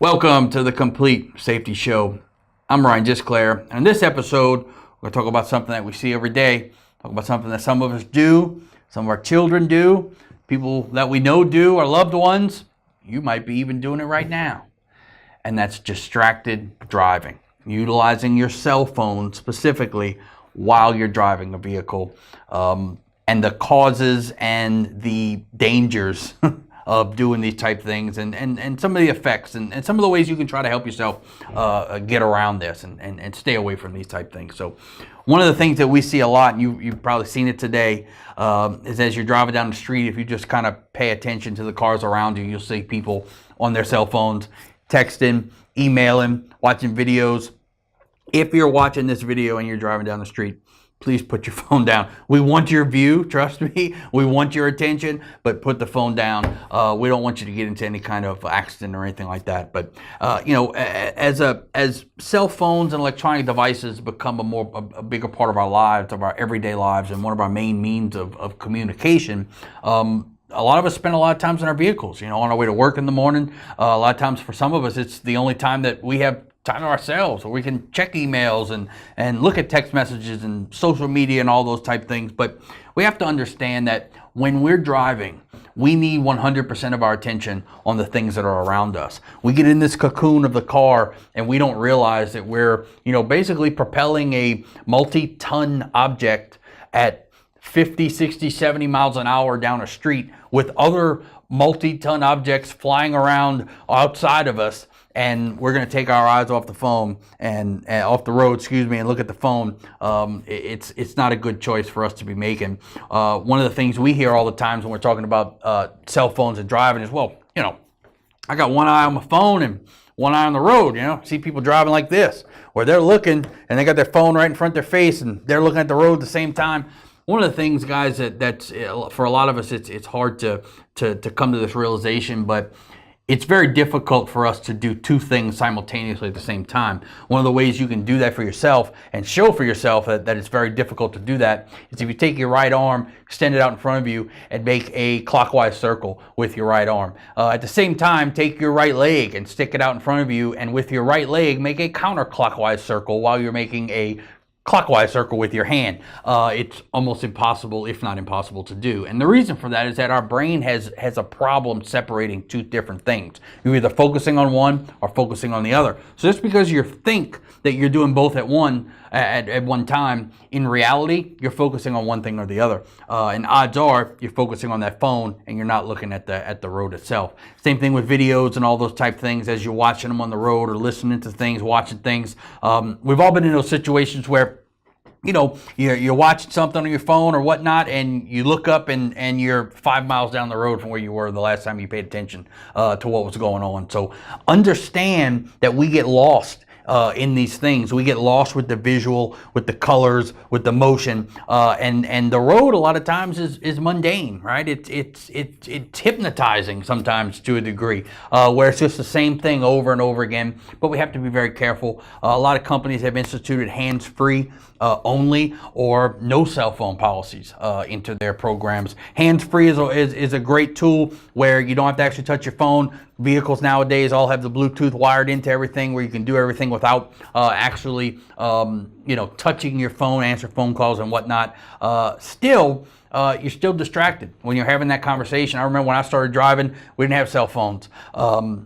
Welcome to the Complete Safety Show. I'm Ryan Gisclair, and in this episode, we're going to talk about something that we see every day. Talk about something that some of us do, some of our children do, people that we know do, our loved ones. You might be even doing it right now. And that's distracted driving. Utilizing your cell phone specifically while you're driving a vehicle. And the causes and the dangers of doing these type things and some of the effects and some of the ways you can try to help yourself get around this and stay away from these type things. So one of the things that we see a lot, and you've probably seen it today, is as you're driving down the street, if you just kind of pay attention to the cars around you, you'll see people on their cell phones, texting, emailing, watching videos. If you're watching this video and you're driving down the street, please put your phone down. We want your view, trust me. We want your attention, but put the phone down. We don't want you to get into any kind of accident or anything like that. But as cell phones and electronic devices become a bigger part of our lives, of our everyday lives, and one of our main means of communication, a lot of us spend a lot of times in our vehicles, on our way to work in the morning. A lot of times for some of us, it's the only time that we have time to ourselves, or we can check emails and look at text messages and social media and all those type things. But we have to understand that when we're driving, we need 100% of our attention on the things that are around us. We get in this cocoon of the car and we don't realize that we're, basically propelling a multi-ton object at 50, 60, 70 miles an hour down a street with other multi-ton objects flying around outside of us. And we're going to take our eyes off the phone and off the road, and look at the phone. It's not a good choice for us to be making. One of the things we hear all the times when we're talking about cell phones and driving is, I got one eye on my phone and one eye on the road. See people driving like this, where they're looking and they got their phone right in front of their face and they're looking at the road at the same time. One of the things, guys, that's for a lot of us, it's hard to come to this realization, but it's very difficult for us to do two things simultaneously at the same time. One of the ways you can do that for yourself and show for yourself that it's very difficult to do that is if you take your right arm, extend it out in front of you, and make a clockwise circle with your right arm. At the same time, take your right leg and stick it out in front of you, and with your right leg, make a counterclockwise circle while you're making a clockwise circle with your hand. It's almost impossible, if not impossible, to do. And the reason for that is that our brain has a problem separating two different things. You're either focusing on one or focusing on the other. So just because you think that you're doing both at one time, in reality, you're focusing on one thing or the other. And odds are you're focusing on that phone and you're not looking at the road itself. Same thing with videos and all those type things as you're watching them on the road or listening to things, watching things. We've all been in those situations where you're watching something on your phone or whatnot, and you look up and you're 5 miles down the road from where you were the last time you paid attention to what was going on. So understand that we get lost in these things. We get lost with the visual, with the colors, with the motion, and the road a lot of times is mundane, right? It's hypnotizing sometimes to a degree, where it's just the same thing over and over again. But we have to be very careful. A lot of companies have instituted hands-free only or no cell phone policies into their programs. Hands-free is a great tool where you don't have to actually touch your phone. Vehicles nowadays all have the Bluetooth wired into everything, where you can do everything without actually touching your phone, answer phone calls and whatnot. You're still distracted when you're having that conversation. I remember when I started driving, we didn't have cell phones.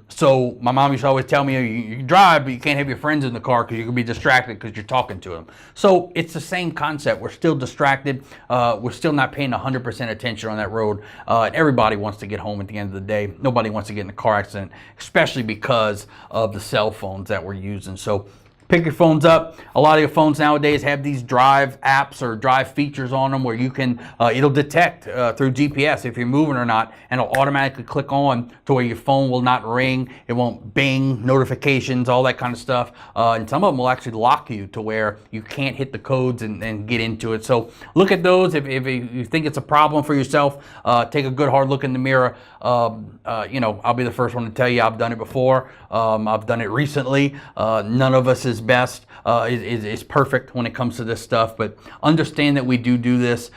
So my mom used to always tell me, you can drive, but you can't have your friends in the car because you can be distracted because you're talking to them. So it's the same concept. We're still distracted. We're still not paying 100% attention on that road. And everybody wants to get home at the end of the day. Nobody wants to get in a car accident, especially because of the cell phones that we're using. So pick your phones up. A lot of your phones nowadays have these drive apps or drive features on them where you can, it'll detect through GPS if you're moving or not, and it'll automatically click on to where your phone will not ring, it won't bing, notifications, all that kind of stuff. And some of them will actually lock you to where you can't hit the codes and get into it. So look at those. If you think it's a problem for yourself, take a good hard look in the mirror. I'll be the first one to tell you I've done it before. I've done it recently. None of us is best, is perfect when it comes to this stuff. But understand that we do this.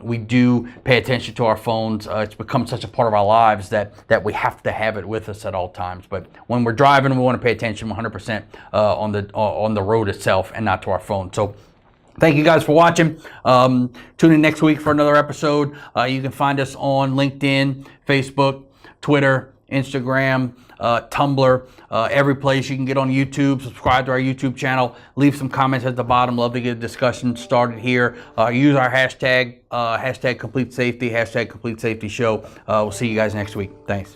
We do pay attention to our phones. It's become such a part of our lives that we have to have it with us at all times. But when we're driving, we want to pay attention 100% on the road itself and not to our phone. So thank you guys for watching. Tune in next week for another episode. You can find us on LinkedIn, Facebook, Twitter, Instagram, Tumblr, every place. You can get on YouTube, subscribe to our YouTube channel, leave some comments at the bottom. Love to get a discussion started here. Use our hashtag, hashtag Complete Safety, hashtag Complete Safety Show. We'll see you guys next week. Thanks.